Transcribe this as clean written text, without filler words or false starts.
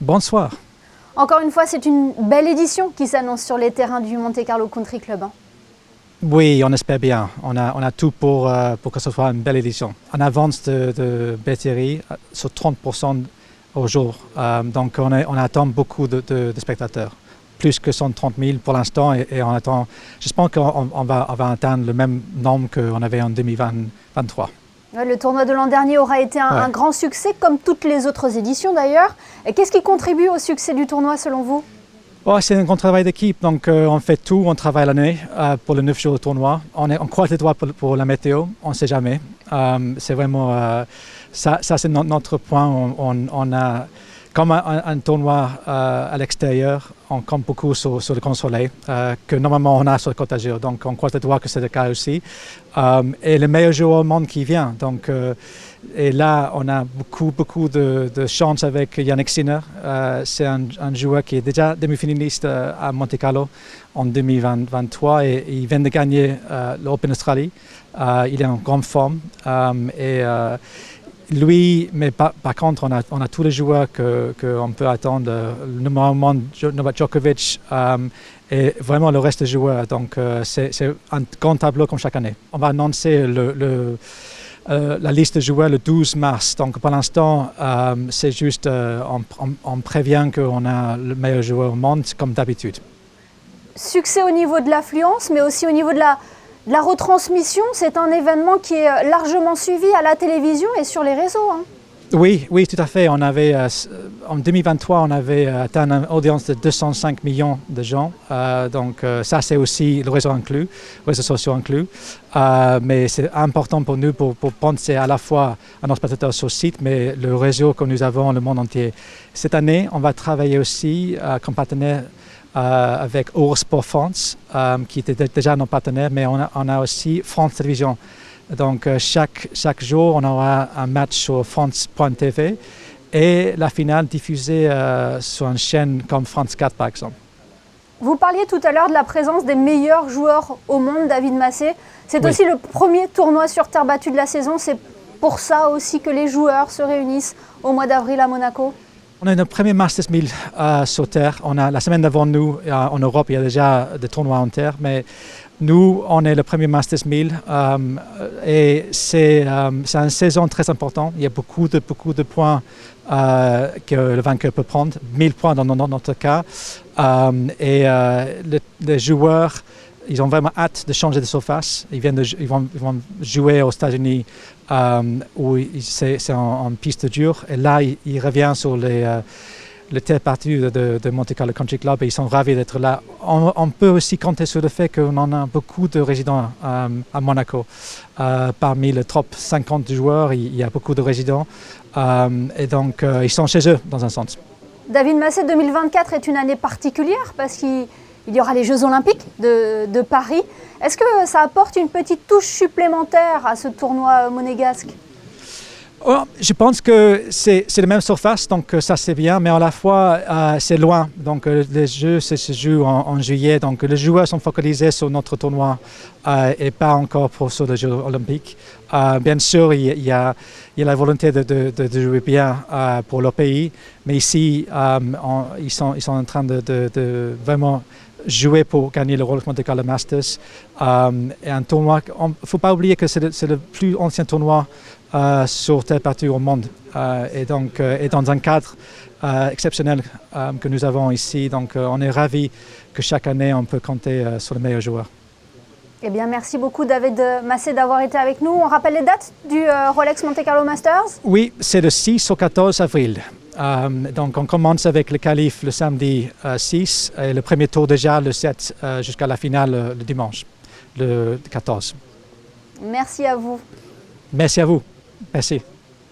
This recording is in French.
Bonsoir. Encore une fois, c'est une belle édition qui s'annonce sur les terrains du Monte Carlo Country Club. Oui, on espère bien. On a tout pour que ce soit une belle édition. On avance de billetterie sur 30% au jour. Donc on attend beaucoup de spectateurs. Plus que 130 000 pour l'instant et on attend. J'espère qu'on va atteindre le même nombre qu'on avait en 2023. Le tournoi de l'an dernier aura été un grand succès, comme toutes les autres éditions d'ailleurs. Qu'est-ce qui contribue au succès du tournoi selon vous ? C'est un grand travail d'équipe, donc on fait tout, on travaille l'année pour les 9 jours de tournoi. On croise les doigts pour la météo, on ne sait jamais. C'est vraiment, ça c'est notre point. On a comme un tournoi à l'extérieur, on compte beaucoup sur le grand soleil que normalement on a sur le Côte d'Azur. Donc on croise les doigts que c'est le cas aussi. Et le meilleur joueur au monde qui vient. Donc, et là, on a beaucoup de chance avec Jannik Sinner. C'est un joueur qui est déjà demi-finaliste à Monte Carlo en 2023 et il vient de gagner l'Open Australie. Il est en grande forme. Lui, mais par contre, on a tous les joueurs qu'on peut attendre. Le numéro 1, Novak Djokovic, et vraiment le reste des joueurs. Donc, c'est un grand tableau comme chaque année. On va annoncer la liste de joueurs le 12 mars. Donc, pour l'instant, c'est juste, on prévient qu'on a le meilleur joueur au monde, comme d'habitude. Succès au niveau de l'affluence, mais aussi au niveau de la retransmission. C'est un événement qui est largement suivi à la télévision et sur les réseaux. Oui, tout à fait. En 2023, on avait atteint une audience de 205 millions de gens. Donc ça, c'est aussi le réseau inclus, les réseaux sociaux inclus. Mais c'est important pour nous pour penser à la fois à nos spectateurs sur le site, mais le réseau que nous avons le monde entier. Cette année, on va travailler aussi comme partenaire avec Eurosport France, qui était déjà nos partenaires, mais on a aussi France Télévisions. Donc chaque jour, on aura un match sur France.tv et la finale diffusée sur une chaîne comme France 4 par exemple. Vous parliez tout à l'heure de la présence des meilleurs joueurs au monde, David Massé. C'est aussi le premier tournoi sur terre battue de la saison. C'est pour ça aussi que les joueurs se réunissent au mois d'avril à Monaco. On a notre premier Masters 1000 sur terre. On a la semaine d'avant nous, en Europe, il y a déjà des tournois en terre, mais nous, on est le premier Masters 1000 et c'est une saison très importante. Il y a beaucoup de points que le vainqueur peut prendre, 1000 points dans notre cas. Les joueurs, ils ont vraiment hâte de changer de surface. Ils vont jouer aux États-Unis où c'est en piste dure. Et là, ils reviennent sur le terre battue de Monte Carlo Country Club et ils sont ravis d'être là. On peut aussi compter sur le fait qu'on en a beaucoup de résidents à Monaco. Parmi les top 50 joueurs, il y a beaucoup de résidents et donc ils sont chez eux dans un sens. David Massé, 2024 est une année particulière parce qu'il y aura les Jeux Olympiques de Paris. Est-ce que ça apporte une petite touche supplémentaire à ce tournoi monégasque ? Je pense que c'est la même surface, donc ça c'est bien, mais à la fois c'est loin. Donc les Jeux se jouent en juillet, donc les joueurs sont focalisés sur notre tournoi et pas encore sur les Jeux olympiques. Bien sûr, il y a la volonté de jouer bien pour leur pays, mais ici ils sont en train de vraiment jouer pour gagner le Rolex Monte Carlo Masters. Et un tournoi, il ne faut pas oublier que c'est le plus ancien tournoi sur terre battue au monde et donc et dans un cadre exceptionnel que nous avons ici. Donc on est ravis que chaque année on peut compter sur les meilleurs joueurs. Eh bien, merci beaucoup David Massé d'avoir été avec nous. On rappelle les dates du Rolex Monte Carlo Masters ? Oui, c'est le 6 au 14 avril. Donc on commence avec le qualif le samedi 6 et le premier tour déjà le 7 jusqu'à la finale le dimanche, le 14. Merci à vous. Merci à vous. Merci.